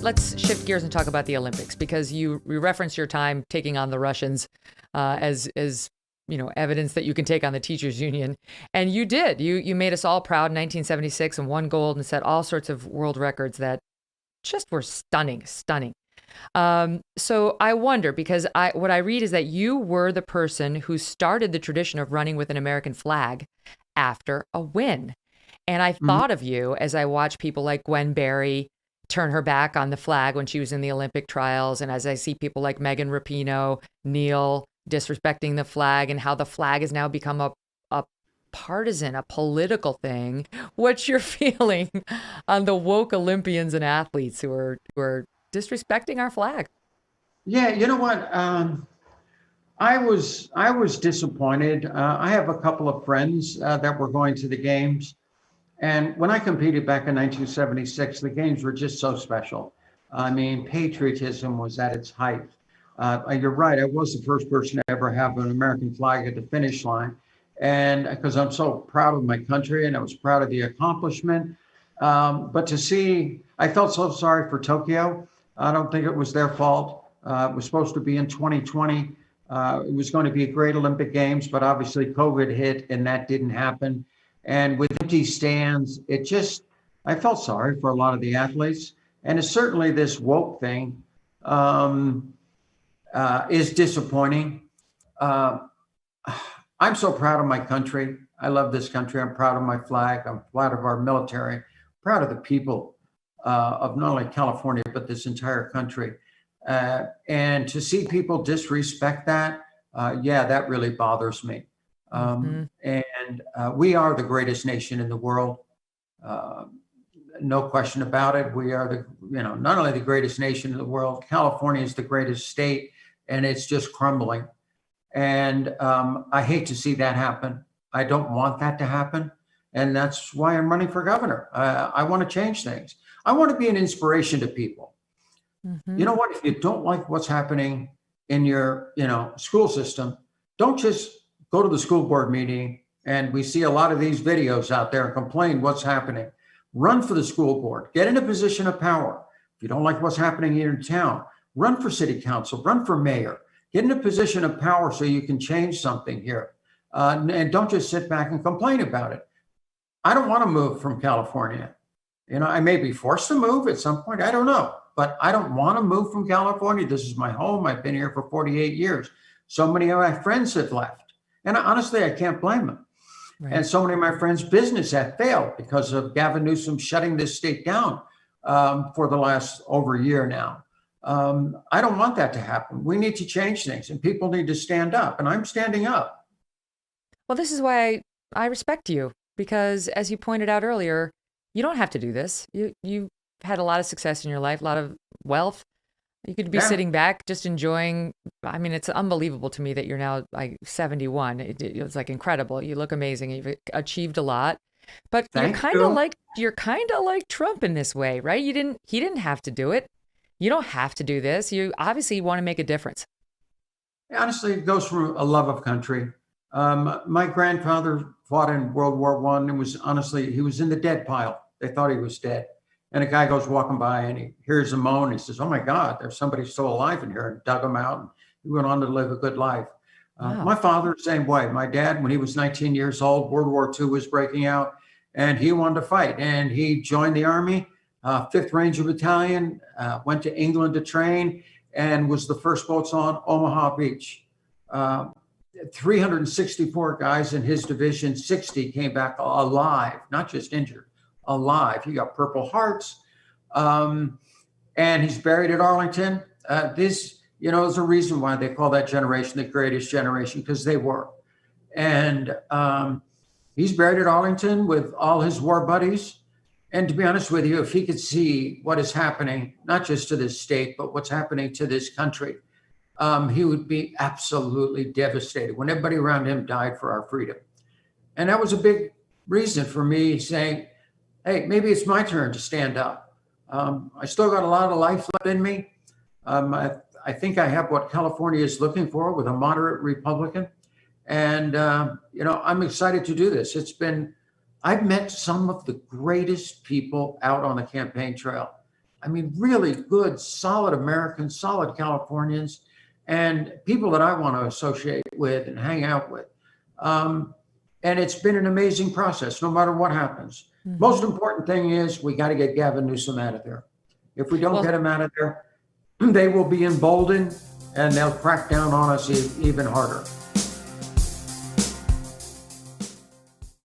let's shift gears and talk about the Olympics, because you referenced your time taking on the Russians as evidence that you can take on the teachers union, and you did. You made us all proud in 1976 and won gold and set all sorts of world records that just were stunning. So I wonder, because what I read is that you were the person who started the tradition of running with an American flag after a win. And I thought of you as I watch people like Gwen Berry turn her back on the flag when she was in the Olympic trials. And as I see people like Megan Rapinoe, kneel, disrespecting the flag, and how the flag has now become a partisan, a political thing. What's your feeling on the woke Olympians and athletes who are disrespecting our flag? Yeah, you know what? I was disappointed. I have a couple of friends that were going to the games. And when I competed back in 1976, the games were just so special. I mean, patriotism was at its height. You're right, I was the first person to ever have an American flag at the finish line. And because I'm so proud of my country and I was proud of the accomplishment. But to see, I felt so sorry for Tokyo. I don't think it was their fault. It was supposed to be in 2020. It was going to be a great Olympic Games, but obviously COVID hit and that didn't happen. And with empty stands, I felt sorry for a lot of the athletes. And it's certainly this woke thing is disappointing. I'm so proud of my country. I love this country. I'm proud of my flag. I'm proud of our military, proud of the people of not only California, but this entire country. And to see people disrespect that, that really bothers me. And we are the greatest nation in the world. No question about it. We are not only the greatest nation in the world, California is the greatest state, and it's just crumbling. And I hate to see that happen. I don't want that to happen. And that's why I'm running for governor. I want to change things. I want to be an inspiration to people. You know what? If you don't like what's happening in your, school system, don't just go to the school board meeting, and we see a lot of these videos out there and complain what's happening. Run for the school board, get in a position of power. If you don't like what's happening in your town, run for city council, run for mayor, get in a position of power so you can change something here. And don't just sit back and complain about it. I don't want to move from California. I may be forced to move at some point. I don't know, but I don't want to move from California. This is my home. I've been here for 48 years. So many of my friends have left. And honestly, I can't blame them. Right. And so many of my friends' business have failed because of Gavin Newsom shutting this state down for the last over a year now. I don't want that to happen. We need to change things, and people need to stand up, and I'm standing up. Well, this is why I respect you, because as you pointed out earlier, you don't have to do this. You've had a lot of success in your life, a lot of wealth. You could be sitting back, just enjoying. I mean, it's unbelievable to me that you're now like 71. It's like incredible. You look amazing. You've achieved a lot, but you're kind of like Trump in this way, right? He didn't have to do it. You don't have to do this. You obviously want to make a difference. Honestly, it goes from a love of country. My grandfather fought in World War I, and he was in the dead pile. They thought he was dead. And a guy goes walking by and he hears a moan. He says, "Oh my God, there's somebody still alive in here," and dug him out. And he went on to live a good life. Wow. My father, same way. My dad, when he was 19 years old, World War II was breaking out, and he wanted to fight. And he joined the Army, 5th Ranger Battalion, went to England to train, and was the first boats on Omaha Beach. 364 guys in his division, 60 came back alive, not just injured. Alive. He got Purple Hearts, and he's buried at Arlington. There's a reason why they call that generation the greatest generation, because they were. And he's buried at Arlington with all his war buddies. And to be honest with you, if he could see what is happening, not just to this state, but what's happening to this country, he would be absolutely devastated when everybody around him died for our freedom. And that was a big reason for me saying, hey, maybe it's my turn to stand up. I still got a lot of life left in me. I think I have what California is looking for with a moderate Republican. And, I'm excited to do this. I've met some of the greatest people out on the campaign trail. I mean, really good, solid Americans, solid Californians, and people that I want to associate with and hang out with. And it's been an amazing process, no matter what happens. Mhm. Most important thing is we got to get Gavin Newsom out of there. If we don't Well- get him out of there, they will be emboldened and they'll crack down on us even harder.